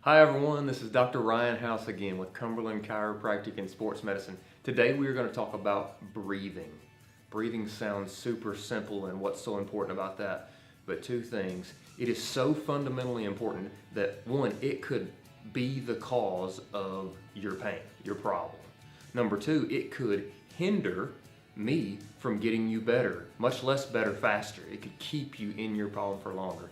Hi everyone, this is Dr. Ryan House again with Cumberland Chiropractic and Sports Medicine. Today we are going to talk about breathing. Breathing sounds super simple, and what's so important about that? But two things. It is so fundamentally important that one, it could be the cause of your pain, your problem. Number two, it could hinder me from getting you better, much less better faster. It could keep you in your problem for longer.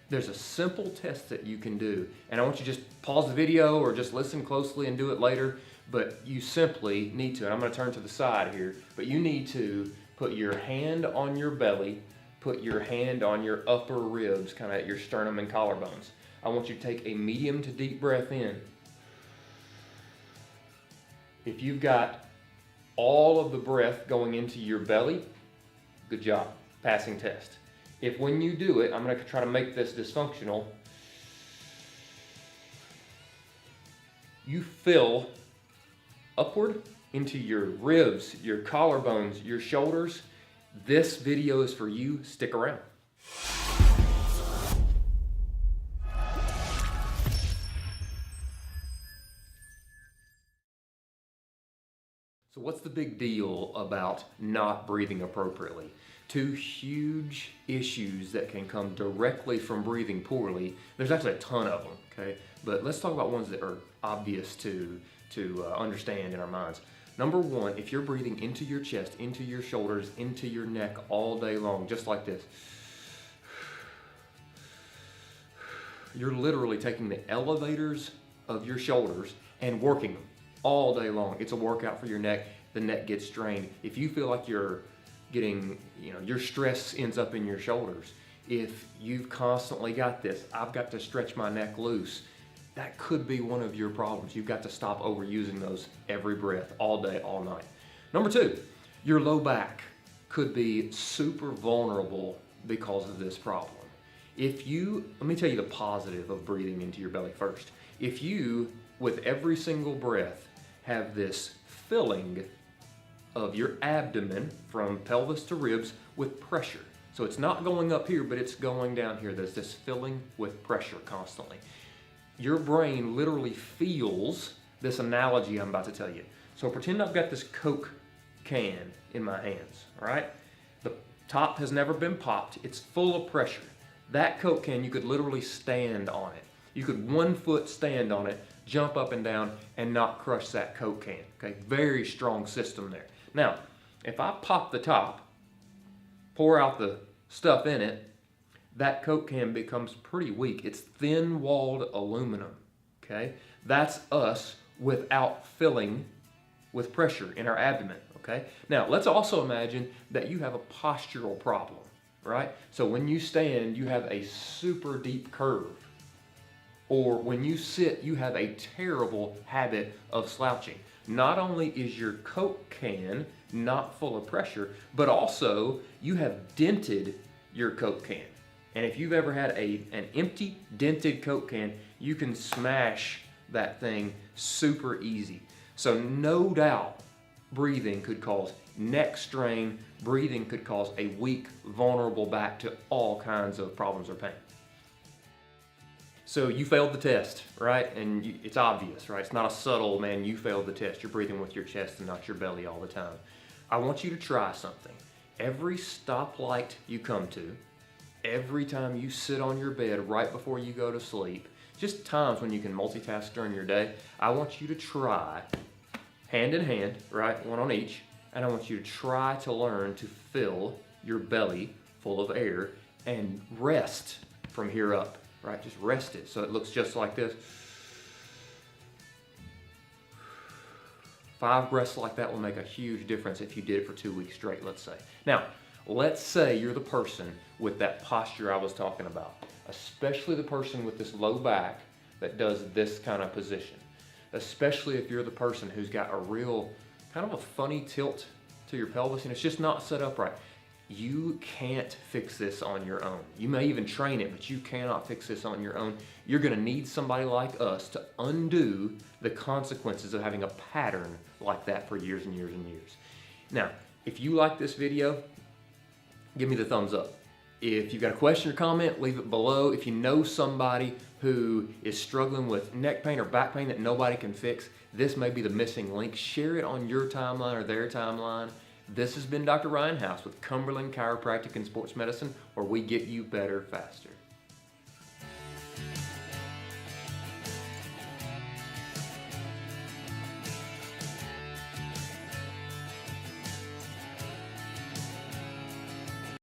There's a simple test that you can do, and I want you to just pause the video or just listen closely and do it later, but you simply need to, and I'm going to turn to the side here, but you need to put your hand on your belly, put your hand on your upper ribs, kind of at your sternum and collarbones. I want you to take a medium to deep breath in. If you've got all of the breath going into your belly, good job, passing test. If when you do it, I'm going to try to make this dysfunctional, you fill upward into your ribs, your collarbones, your shoulders, this video is for you. Stick around. So what's the big deal about not breathing appropriately? Two huge issues that can come directly from breathing poorly. There's actually a ton of them, okay? But let's talk about ones that are obvious to understand in our minds. Number one, if you're breathing into your chest, into your shoulders, into your neck all day long, just like this, you're literally taking the elevators of your shoulders and working them all day long. It's a workout for your neck. The neck gets strained. If you feel like you're getting, your stress ends up in your shoulders. If you've constantly got this, I've got to stretch my neck loose, that could be one of your problems. You've got to stop overusing those every breath, all day, all night. Number two, your low back could be super vulnerable because of this problem. Let me tell you the positive of breathing into your belly first. If you, with every single breath, have this filling of your abdomen from pelvis to ribs with pressure. So it's not going up here, but it's going down here. There's this filling with pressure constantly. Your brain literally feels this analogy I'm about to tell you. So pretend I've got this Coke can in my hands, all right? The top has never been popped. It's full of pressure. That Coke can, you could literally stand on it. You could 1 foot stand on it, jump up and down, and not crush that Coke can, okay? Very strong system there. Now, if I pop the top, pour out the stuff in it, that Coke can becomes pretty weak. It's thin-walled aluminum, okay? That's us without filling with pressure in our abdomen, okay? Now, let's also imagine that you have a postural problem, right? So when you stand, you have a super deep curve. Or when you sit, you have a terrible habit of slouching. Not only is your Coke can not full of pressure, but also you have dented your Coke can. And if you've ever had an empty, dented Coke can, you can smash that thing super easy. So no doubt, breathing could cause neck strain. Breathing could cause a weak, vulnerable back to all kinds of problems or pain. So you failed the test, right? And it's obvious, right? It's not a subtle, man, you failed the test. You're breathing with your chest and not your belly all the time. I want you to try something. Every stoplight you come to, every time you sit on your bed right before you go to sleep, just times when you can multitask during your day, I want you to try, hand in hand, right? One on each, and I want you to try to learn to fill your belly full of air and rest from here up. Right, just rest it so it looks just like this. 5 breaths like that will make a huge difference if you did it for 2 weeks straight, let's say. Now, let's say you're the person with that posture I was talking about, especially the person with this low back that does this kind of position, especially if you're the person who's got a real kind of a funny tilt to your pelvis and it's just not set up right. You can't fix this on your own. You may even train it, but you cannot fix this on your own. You're gonna need somebody like us to undo the consequences of having a pattern like that for years and years and years. Now, if you like this video, give me the thumbs up. If you've got a question or comment, leave it below. If you know somebody who is struggling with neck pain or back pain that nobody can fix, this may be the missing link. Share it on your timeline or their timeline. This has been Dr. Ryan House with Cumberland Chiropractic and Sports Medicine, where we get you better faster.